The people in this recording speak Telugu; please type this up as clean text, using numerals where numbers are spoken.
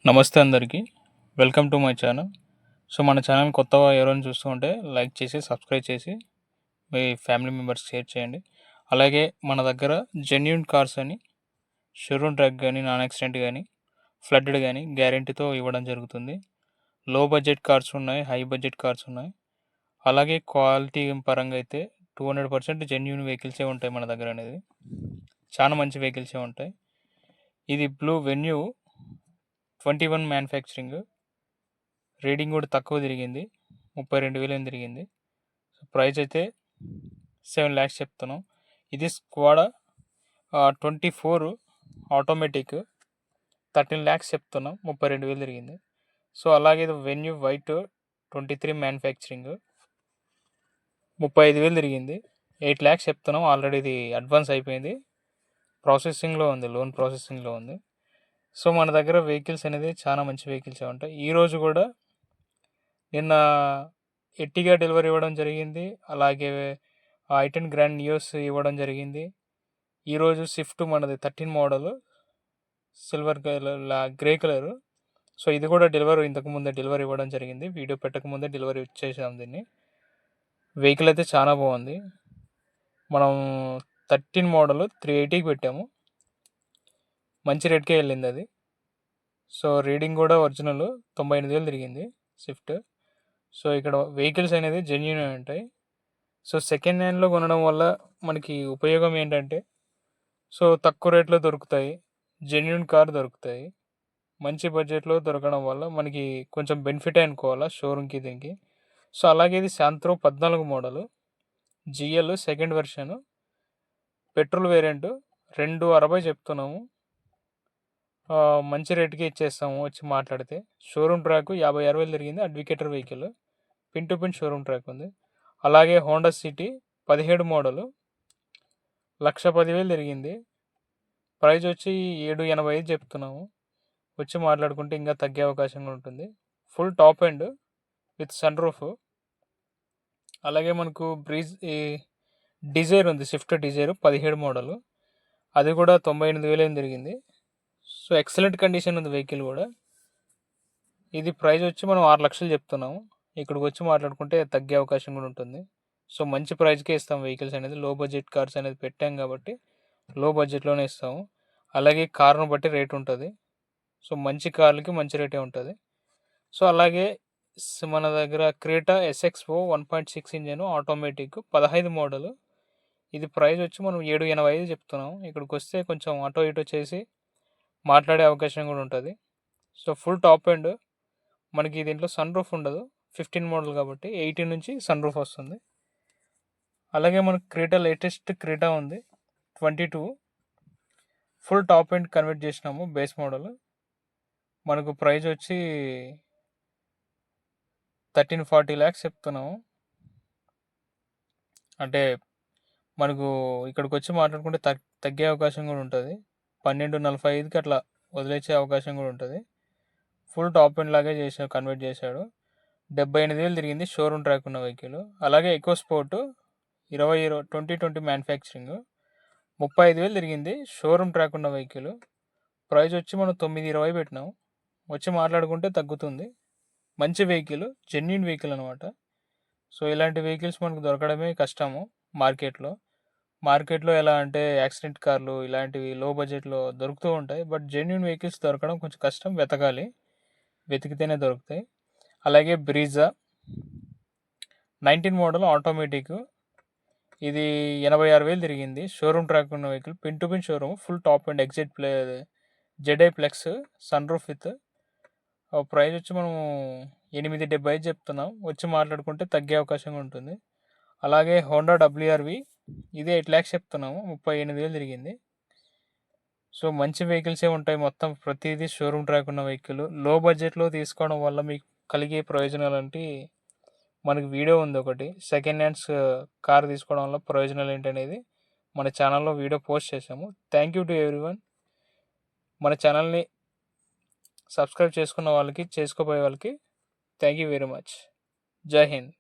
నమస్తే అందరికీ. Welcome to my channel. So మన ఛానల్ కొత్తగా ఎవరైనా చూస్తూ ఉంటే లైక్ చేసి సబ్స్క్రైబ్ చేసి మీ ఫ్యామిలీ మెంబర్స్ షేర్ చేయండి. అలాగే మన దగ్గర జెన్యూన్ కార్స్ అని షోరూమ్ ట్రాక్ కానీ నాన్ యాక్సిడెంట్ కానీ ఫ్లడ్డెడ్ కానీ గ్యారంటీతో ఇవ్వడం జరుగుతుంది. లో బడ్జెట్ కార్స్ ఉన్నాయి, హై బడ్జెట్ కార్స్ ఉన్నాయి. అలాగే క్వాలిటీ పరంగా అయితే 200% జెన్యూన్ వెహికల్సే ఉంటాయి మన దగ్గర అనేది. చాలా మంచి వెహికల్సే ఉంటాయి. ఇది బ్లూ వెన్యూ 21 మ్యానుఫ్యాక్చరింగ్. రీడింగ్ కూడా తక్కువ తిరిగింది, 32,000 తిరిగింది. ప్రైస్ అయితే 7 lakhs చెప్తున్నాం. ఇది స్క్వాడా 24 ఆటోమేటిక్ 13 lakhs చెప్తున్నాం, 32,000 తిరిగింది. సో అలాగే ఇది వెన్యూ వైట్ 23 మ్యానుఫ్యాక్చరింగ్ 35,000 తిరిగింది, 8 lakhs చెప్తున్నాం. ఆల్రెడీ ఇది అడ్వాన్స్ అయిపోయింది, ప్రాసెసింగ్లో ఉంది, లోన్ ప్రాసెసింగ్లో ఉంది. సో మన దగ్గర వెహికల్స్ అనేది చాలా మంచి వెహికల్స్ ఉంటాయి. ఈరోజు కూడా నిన్న ఎట్టిగా డెలివరీ ఇవ్వడం జరిగింది, అలాగే i10 గ్రాండ్ నియోస్ ఇవ్వడం జరిగింది. ఈరోజు స్విఫ్ట్ మనది 13 model silver colour grey colour. So ఇది కూడా ఇంతకుముందే డెలివరీ ఇవ్వడం జరిగింది. వీడియో పెట్టకముందే డెలివరీ ఇచ్చేసాం దీన్ని. వెహికల్ అయితే చాలా బాగుంది. మనం 13 మోడల్ 380కి పెట్టాము, మంచి రేట్కే వెళ్ళింది అది. సో రీడింగ్ కూడా ఒరిజినల్ 98,000 తిరిగింది స్విఫ్ట్. సో ఇక్కడ వెహికల్స్ అనేది జెన్యూన్ ఉంటాయి. సో సెకండ్ హ్యాండ్లో కొనడం వల్ల మనకి ఉపయోగం ఏంటంటే, సో తక్కువ రేట్లో దొరుకుతాయి, జెన్యూన్ కార్ దొరుకుతాయి. మంచి బడ్జెట్లో దొరకడం వల్ల మనకి కొంచెం బెనిఫిట్ అనుకోవాలా షోరూమ్కి దీనికి. సో అలాగే ఇది Santro 14 model GL second version, petrol variant 260 చెప్తున్నాము. మంచి రేటుకి ఇచ్చేస్తాము వచ్చి మాట్లాడితే. షోరూమ్ ట్రాక్ 56,000 తిరిగింది, అడ్వకేటర్ vehicle, pin to pin showroom track ఉంది. అలాగే హోండా సిటీ 17 మోడలు 1,10,000 తిరిగింది, ప్రైస్ వచ్చి 785 చెప్తున్నాము. వచ్చి మాట్లాడుకుంటే ఇంకా తగ్గే అవకాశం ఉంటుంది. Full top end with sunroof. అలాగే మనకు డిజైర్ ఉంది, స్విఫ్ట్ డిజైర్ 17 మోడలు, అది కూడా 98,000 తిరిగింది. సో ఎక్సలెంట్ కండిషన్ ఉంది వెహికల్ కూడా. ఇది ప్రైస్ వచ్చి మనం 6 లక్షలు చెప్తున్నాము. ఇక్కడికి వచ్చి మాట్లాడుకుంటే తగ్గే అవకాశం కూడా ఉంటుంది. సో మంచి ప్రైస్కే ఇస్తాం వెహికల్స్ అనేది. లో బడ్జెట్ కార్స్ అనేది పెట్టాం కాబట్టి లో బడ్జెట్లోనే ఇస్తాము. అలాగే కార్ను బట్టి రేట్ ఉంటుంది. సో మంచి కార్లకి మంచి రేటే ఉంటుంది. సో అలాగే మన దగ్గర Creta SX-O 1.6 engine automatic 15 model. ఇది ప్రైస్ వచ్చి మనం 785 చెప్తున్నాం. ఇక్కడికి వస్తే కొంచెం అటో ఇటో చేసి మాట్లాడే అవకాశం కూడా ఉంటుంది. So full top end. మనకి దీంట్లో సన్ రూఫ్ ఉండదు, 15 మోడల్ కాబట్టి 18 నుంచి సన్ రూఫ్ వస్తుంది. అలాగే మనకు క్రేటా లేటెస్ట్ క్రేటా ఉంది 22 ఫుల్ టాప్ ఎండ్ కన్వర్ట్ చేసినాము, బేస్ మోడల్. మనకు ప్రైస్ వచ్చి 13-40 lakhs చెప్తున్నాము. అంటే మనకు ఇక్కడికి వచ్చి మాట్లాడుకుంటే తగ్గే అవకాశం కూడా ఉంటుంది. 12.45కి అట్లా వదిలేసే అవకాశం కూడా ఉంటుంది. ఫుల్ టాప్ ఎండ్ లాగే కన్వర్ట్ చేశాడు. 78,000 తిరిగింది, షోరూమ్ ట్రాక్ ఉన్న వెహికల్. అలాగే ఎకో స్పోర్ట్ 2020 మ్యానుఫ్యాక్చరింగ్ 35,000 తిరిగింది, షోరూమ్ ట్రాక్ ఉన్న వెహికల్. ప్రైస్ వచ్చి మనం 920 పెట్టినాము. వచ్చి మాట్లాడుకుంటే తగ్గుతుంది. మంచి వెహికల్, జెన్యూన్ వెహికల్ అనమాట. సో ఇలాంటి వెహికల్స్ మనకు దొరకడమే కష్టము మార్కెట్లో ఎలా అంటే యాక్సిడెంట్ కార్లు ఇలాంటివి లో బడ్జెట్లో దొరుకుతూ ఉంటాయి. బట్ జెన్యూన్ వెహికల్స్ దొరకడం కొంచెం కష్టం, వెతికితేనే దొరుకుతాయి. అలాగే బ్రీజా 19 మోడల్ ఆటోమేటిక్, ఇది 86,000 తిరిగింది, షోరూమ్ ట్రాక్ ఉన్న vehicle, pin to pin showroom, full top and ZI plex sun roof with. Price వచ్చి మనం 875 చెప్తున్నాం. వచ్చి మాట్లాడుకుంటే తగ్గే అవకాశం ఉంటుంది. అలాగే హోండా WRV, ఇది 8 lakhs చెప్తున్నాము, 38,000 తిరిగింది. సో మంచి వెహికల్సే ఉంటాయి, మొత్తం ప్రతిదీ షోరూమ్ ట్రాక్ ఉన్న వెహికల్. లో బడ్జెట్లో తీసుకోవడం వల్ల మీకు కలిగే ప్రయోజనాలు అంటే, మనకి వీడియో ఉంది ఒకటి, సెకండ్ హ్యాండ్స్ కార్ తీసుకోవడం వల్ల ప్రయోజనాలు ఏంటనేది మన ఛానల్లో వీడియో పోస్ట్ చేసాము. Thank you to everyone. మన ఛానల్ని సబ్స్క్రైబ్ చేసుకున్న వాళ్ళకి, చేసుకోబోయే వాళ్ళకి థ్యాంక్ యూ వెరీ మచ్. జై హింద్.